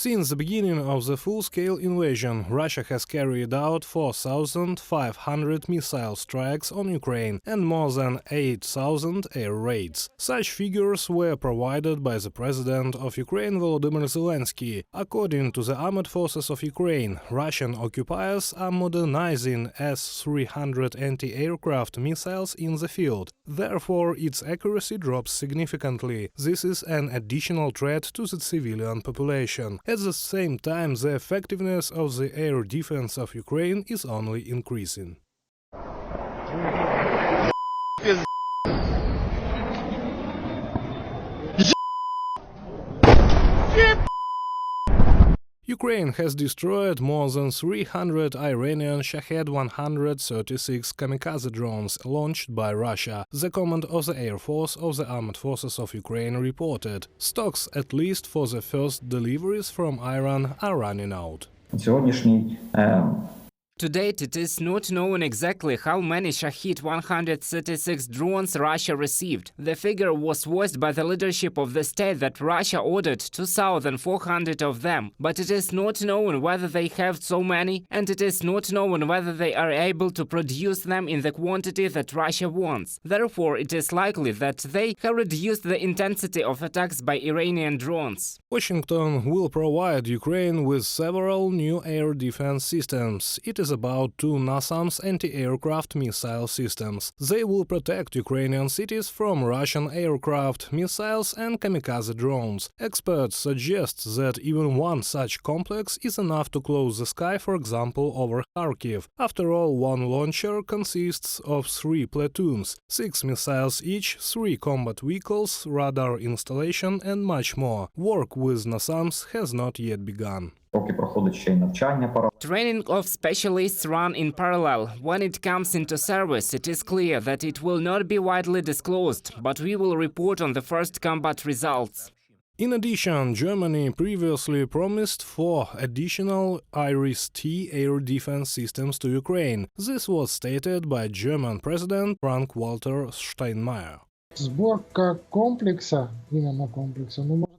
Since the beginning of the full-scale invasion, Russia has carried out 4,500 missile strikes on Ukraine and more than 8,000 air raids. Such figures were provided by the President of Ukraine Volodymyr Zelenskyy. According to the armed forces of Ukraine, Russian occupiers are modernizing S-300 anti-aircraft missiles in the field. Therefore, its accuracy drops significantly. This is an additional threat to the civilian population. At the same time, the effectiveness of the air defense of Ukraine is only increasing. Ukraine has destroyed more than 300 Iranian Shahed 136 kamikaze drones launched by Russia, the Command of the Air Force of the Armed Forces of Ukraine reported. Stocks, at least for the first deliveries from Iran, are running out. To date, it is not known exactly how many Shahed 136 drones Russia received. The figure was voiced by the leadership of the state that Russia ordered 2,400 of them, but it is not known whether they have so many, and it is not known whether they are able to produce them in the quantity that Russia wants. Therefore, it is likely that they have reduced the intensity of attacks by Iranian drones. Washington will provide Ukraine with several new air defense systems. It is about 2 NASAMS anti-aircraft missile systems. They will protect Ukrainian cities from Russian aircraft, missiles and kamikaze drones. Experts suggest that even one such complex is enough to close the sky, for example, over Kharkiv. After all, one launcher consists of 3 platoons, 6 missiles each, 3 combat vehicles, radar installation and much more. Work with NASAMS has not yet begun. Training of specialists run in parallel. When it comes into service, it is clear that it will not be widely disclosed, but we will report on the first combat results. In addition, Germany previously promised 4 additional Iris-T air defense systems to Ukraine. This was stated by German President Frank-Walter Steinmeier.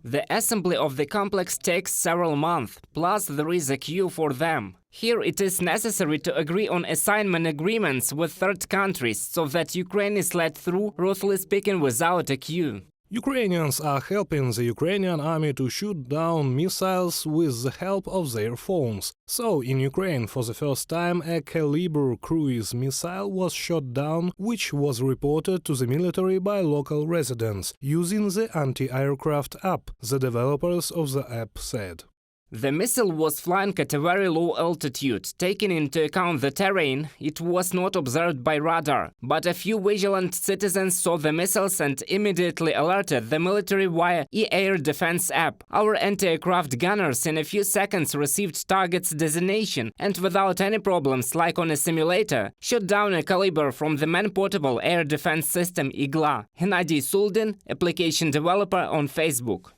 The assembly of the complex takes several months, plus there is a queue for them. Here it is necessary to agree on assignment agreements with third countries, so that Ukraine is led through, roughly speaking, without a queue. Ukrainians are helping the Ukrainian army to shoot down missiles with the help of their phones. So, in Ukraine, for the first time, a Caliber cruise missile was shot down, which was reported to the military by local residents, using the anti-aircraft app, the developers of the app said. The missile was flying at a very low altitude. Taking into account the terrain, it was not observed by radar. But a few vigilant citizens saw the missiles and immediately alerted the military via e-air defense app. Our anti-aircraft gunners in a few seconds received target's designation and without any problems, like on a simulator, shot down a Caliber from the man-portable air defense system Igla. Hennady Suldin, application developer on Facebook.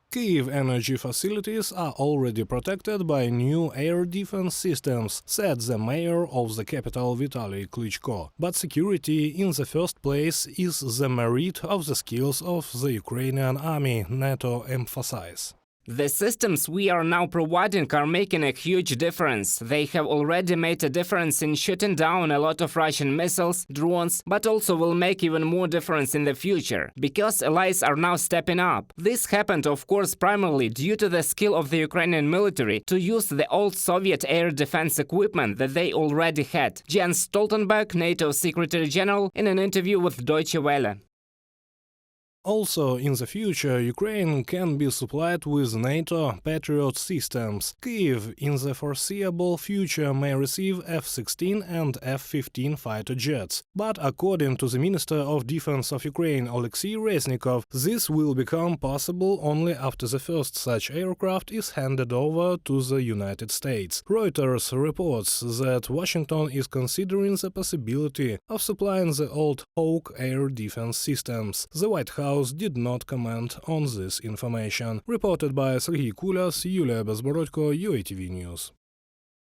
Kyiv energy facilities are already protected by new air defense systems, said the mayor of the capital Vitaly Klitschko. But security in the first place is the merit of the skills of the Ukrainian army, NATO emphasized. The systems we are now providing are making a huge difference. They have already made a difference in shooting down a lot of Russian missiles, drones, but also will make even more difference in the future, because allies are now stepping up. This happened, of course, primarily due to the skill of the Ukrainian military to use the old Soviet air defense equipment that they already had. Jens Stoltenberg, NATO Secretary General, in an interview with Deutsche Welle. Also, in the future, Ukraine can be supplied with NATO Patriot systems. Kyiv, in the foreseeable future, may receive F-16 and F-15 fighter jets. But according to the Minister of Defense of Ukraine, Oleksiy Reznikov, this will become possible only after the first such aircraft is handed over to the United States. Reuters reports that Washington is considering the possibility of supplying the old Hawk air defense systems. The White House did not comment on this information. Reported by Serhiy Kulas, Yulia Bezborodko, UATV News.